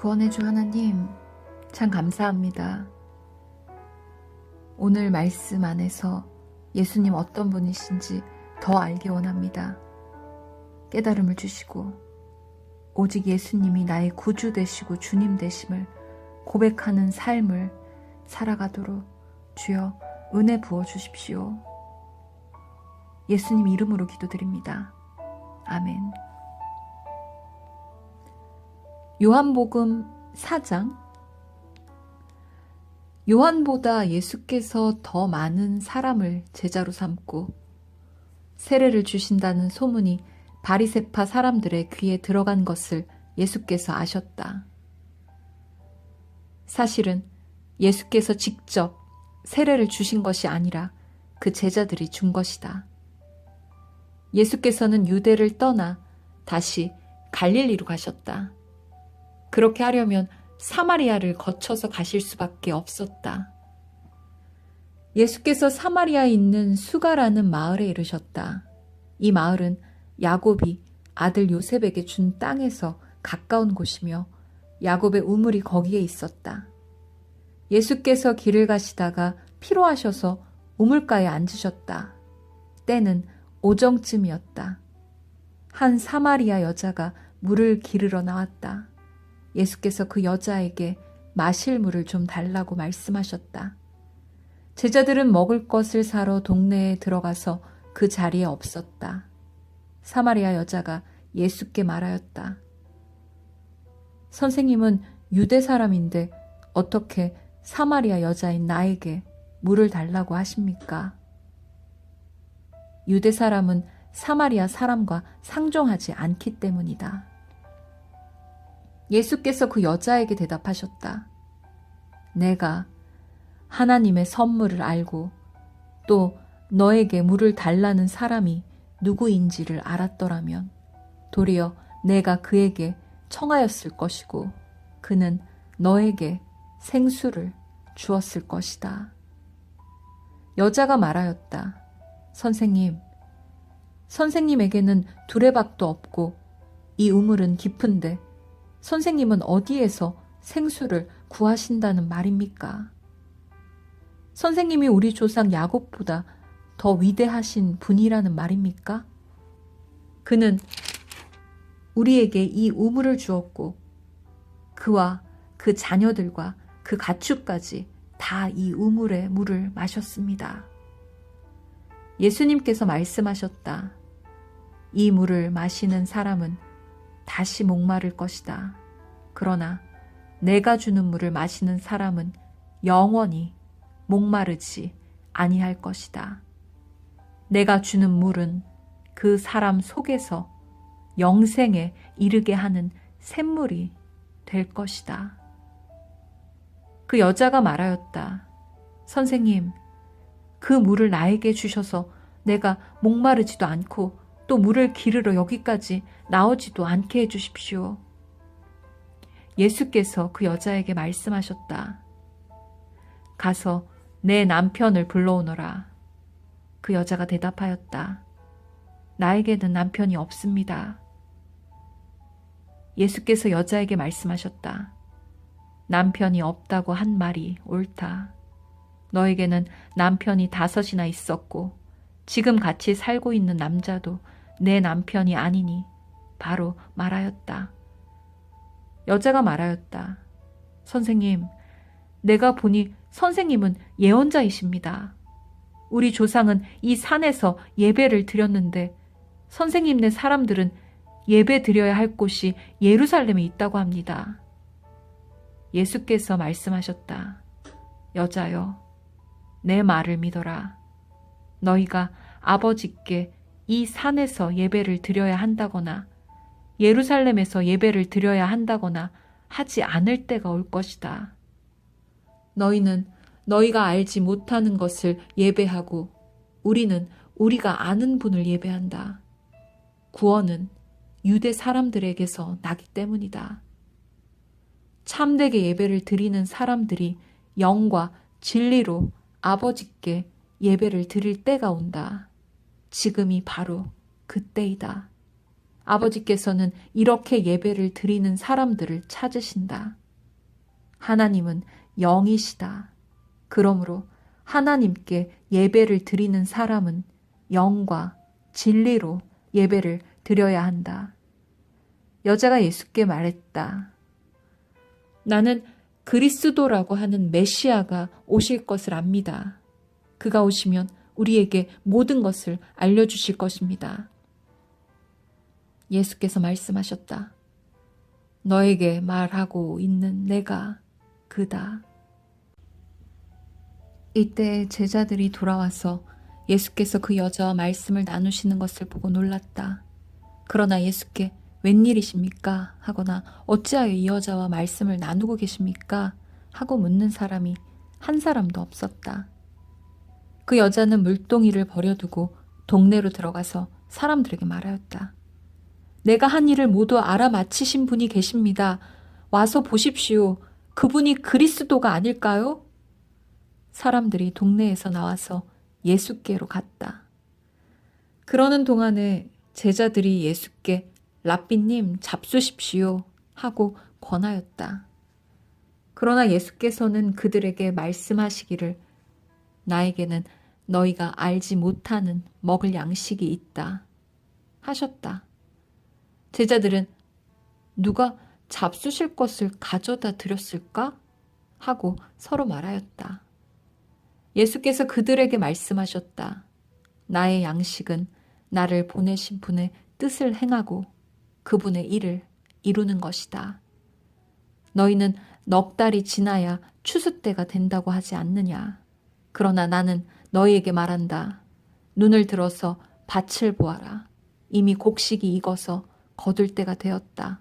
구원의 주 하나님, 참 감사합니다. 오늘 말씀 안에서 예수님 어떤 분이신지 더 알기 원합니다. 깨달음을 주시고 오직 예수님이 나의 구주 되시고 주님 되심을 고백하는 삶을 살아가도록 주여 은혜 부어 주십시오. 예수님 이름으로 기도드립니다. 아멘. 요한복음 4장. 요한보다 예수께서 더 많은 사람을 제자로 삼고 세례를 주신다는 소문이 바리새파 사람들의 귀에 들어간 것을 예수께서 아셨다. 사실은 예수께서 직접 세례를 주신 것이 아니라 그 제자들이 준 것이다. 예수께서는 유대를 떠나 다시 갈릴리로 가셨다. 그렇게 하려면 사마리아를 거쳐서 가실 수밖에 없었다. 예수께서 사마리아에 있는 수가라는 마을에 이르셨다. 이 마을은 야곱이 아들 요셉에게 준 땅에서 가까운 곳이며 야곱의 우물이 거기에 있었다. 예수께서 길을 가시다가 피로하셔서 우물가에 앉으셨다. 때는 오정쯤이었다. 한 사마리아 여자가 물을 기르러 나왔다. 예수께서 그 여자에게 마실 물을 좀 달라고 말씀하셨다. 제자들은 먹을 것을 사러 동네에 들어가서 그 자리에 없었다. 사마리아 여자가 예수께 말하였다. 선생님은 유대 사람인데 어떻게 사마리아 여자인 나에게 물을 달라고 하십니까? 유대 사람은 사마리아 사람과 상종하지 않기 때문이다. 예수께서 그 여자에게 대답하셨다. 내가 하나님의 선물을 알고 또 너에게 물을 달라는 사람이 누구인지를 알았더라면 도리어 내가 그에게 청하였을 것이고 그는 너에게 생수를 주었을 것이다. 여자가 말하였다. 선생님에게는 두레박도 없고 이 우물은 깊은데 선생님은 어디에서 생수를 구하신다는 말입니까? 선생님이 우리 조상 야곱보다 더 위대하신 분이라는 말입니까? 그는 우리에게 이 우물을 주었고 그와 그 자녀들과 그 가축까지 다 이 우물의 물을 마셨습니다. 예수님께서 말씀하셨다. 이 물을 마시는 사람은 다시 목마를 것이다. 그러나 내가 주는 물을 마시는 사람은 영원히 목마르지 아니할 것이다. 내가 주는 물은 그 사람 속에서 영생에 이르게 하는 샘물이 될 것이다. 그 여자가 말하였다. 선생님, 그 물을 나에게 주셔서 내가 목마르지도 않고 또 물을 기르러 여기까지 나오지도 않게 해주십시오. 예수께서 그 여자에게 말씀하셨다. 가서 내 남편을 불러오너라. 그 여자가 대답하였다. 나에게는 남편이 없습니다. 예수께서 여자에게 말씀하셨다. 남편이 없다고 한 말이 옳다. 너에게는 남편이 5이나 있었고 지금 같이 살고 있는 남자도 내 남편이 아니니 바로 말하였다. 여자가 말하였다. 선생님, 내가 보니 선생님은 예언자이십니다. 우리 조상은 이 산에서 예배를 드렸는데 선생님네 사람들은 예배 드려야 할 곳이 예루살렘에 있다고 합니다. 예수께서 말씀하셨다. 여자여, 내 말을 믿어라. 너희가 아버지께 이 산에서 예배를 드려야 한다거나 예루살렘에서 예배를 드려야 한다거나 하지 않을 때가 올 것이다. 너희는 너희가 알지 못하는 것을 예배하고 우리는 우리가 아는 분을 예배한다. 구원은 유대 사람들에게서 나기 때문이다. 참되게 예배를 드리는 사람들이 영과 진리로 아버지께 예배를 드릴 때가 온다. 지금이 바로 그때이다. 아버지께서는 이렇게 예배를 드리는 사람들을 찾으신다. 하나님은 영이시다. 그러므로 하나님께 예배를 드리는 사람은 영과 진리로 예배를 드려야 한다. 여자가 예수께 말했다. 나는 그리스도라고 하는 메시아가 오실 것을 압니다. 그가 오시면 우리에게 모든 것을 알려주실 것입니다. 예수께서 말씀하셨다. 너에게 말하고 있는 내가 그다. 이때 제자들이 돌아와서 예수께서 그 여자와 말씀을 나누시는 것을 보고 놀랐다. 그러나 예수께 웬일이십니까? 하거나 어찌하여 이 여자와 말씀을 나누고 계십니까? 하고 묻는 사람이 한 사람도 없었다. 그 여자는 물동이를 버려두고 동네로 들어가서 사람들에게 말하였다. 내가 한 일을 모두 알아맞히신 분이 계십니다. 와서 보십시오. 그분이 그리스도가 아닐까요? 사람들이 동네에서 나와서 예수께로 갔다. 그러는 동안에 제자들이 예수께 랍비님 잡수십시오 하고 권하였다. 그러나 예수께서는 그들에게 말씀하시기를 나에게는 너희가 알지 못하는 먹을 양식이 있다 하셨다. 제자들은 누가 잡수실 것을 가져다 드렸을까? 하고 서로 말하였다. 예수께서 그들에게 말씀하셨다. 나의 양식은 나를 보내신 분의 뜻을 행하고 그분의 일을 이루는 것이다. 너희는 넉 달이 지나야 추수 때가 된다고 하지 않느냐. 그러나 나는 너희에게 말한다. 눈을 들어서 밭을 보아라. 이미 곡식이 익어서 거둘 때가 되었다.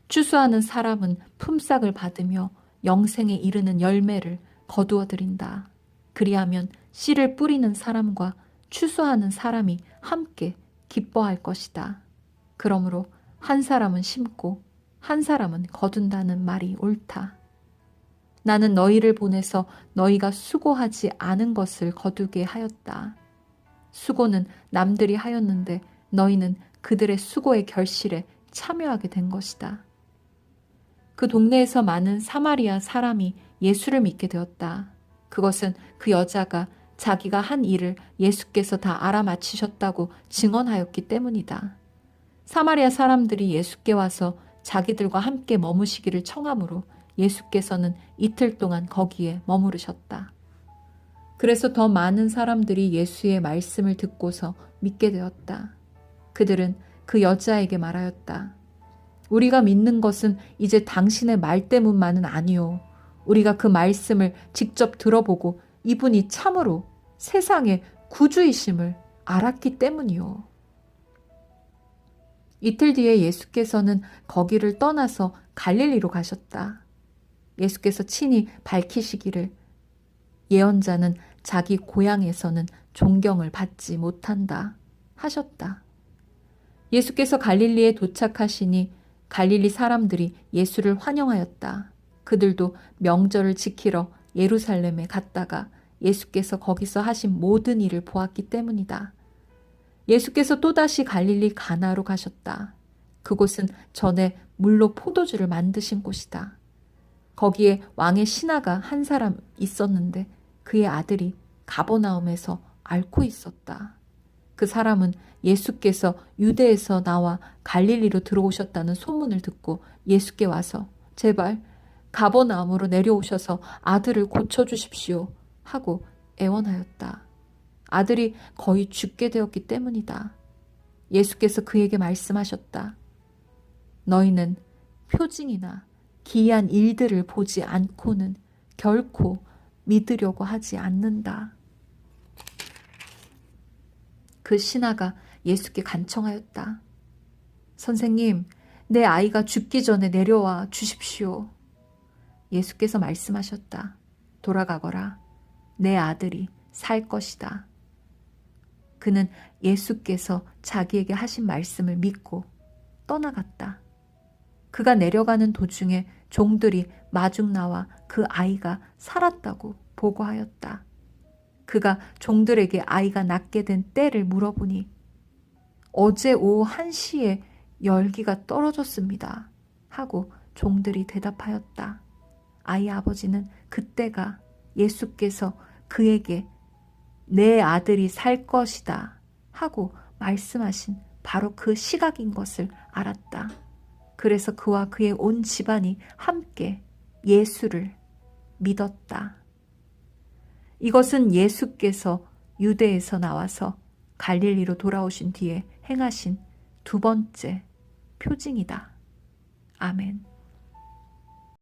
추수하는 사람은 품삯을 받으며 영생에 이르는 열매를 거두어 드린다. 그리하면 씨를 뿌리는 사람과 추수하는 사람이 함께 기뻐할 것이다. 그러므로 한 사람은 심고 한 사람은 거둔다는 말이 옳다. 나는 너희를 보내서 너희가 수고하지 않은 것을 거두게 하였다. 수고는 남들이 하였는데 너희는 그들의 수고의 결실에 참여하게 된 것이다. 그 동네에서 많은 사마리아 사람이 예수를 믿게 되었다. 그것은 그 여자가 자기가 한 일을 예수께서 다 알아맞히셨다고 증언하였기 때문이다. 사마리아 사람들이 예수께 와서 자기들과 함께 머무시기를 청하므로 예수께서는 이틀 동안 거기에 머무르셨다. 그래서 더 많은 사람들이 예수의 말씀을 듣고서 믿게 되었다. 그들은 그 여자에게 말하였다. 우리가 믿는 것은 이제 당신의 말 때문만은 아니오. 우리가 그 말씀을 직접 들어보고 이분이 참으로 세상의 구주이심을 알았기 때문이오. 이틀 뒤에 예수께서는 거기를 떠나서 갈릴리로 가셨다. 예수께서 친히 밝히시기를 예언자는 자기 고향에서는 존경을 받지 못한다 하셨다. 예수께서 갈릴리에 도착하시니 갈릴리 사람들이 예수를 환영하였다. 그들도 명절을 지키러 예루살렘에 갔다가 예수께서 거기서 하신 모든 일을 보았기 때문이다. 예수께서 또다시 갈릴리 가나로 가셨다. 그곳은 전에 물로 포도주를 만드신 곳이다. 거기에 왕의 신하가 한 사람 있었는데 그의 아들이 가버나움에서 앓고 있었다. 그 사람은 예수께서 유대에서 나와 갈릴리로 들어오셨다는 소문을 듣고 예수께 와서 제발 가버나움으로 내려오셔서 아들을 고쳐주십시오 하고 애원하였다. 아들이 거의 죽게 되었기 때문이다. 예수께서 그에게 말씀하셨다. 너희는 표징이나 기이한 일들을 보지 않고는 결코 믿으려고 하지 않는다. 그 신하가 예수께 간청하였다. 선생님, 내 아이가 죽기 전에 내려와 주십시오. 예수께서 말씀하셨다. 돌아가거라. 내 아들이 살 것이다. 그는 예수께서 자기에게 하신 말씀을 믿고 떠나갔다. 그가 내려가는 도중에 종들이 마중 나와 그 아이가 살았다고 보고하였다. 그가 종들에게 아이가 낫게 된 때를 물어보니 어제 오후 1시에 열기가 떨어졌습니다. 하고 종들이 대답하였다. 아이 아버지는 그때가 예수께서 그에게 내 아들이 살 것이다 하고 말씀하신 바로 그 시각인 것을 알았다. 그래서 그와 그의 온 집안이 함께 예수를 믿었다. 이것은 예수께서 유대에서 나와서 갈릴리로 돌아오신 뒤에 행하신 두 번째 표징이다. 아멘.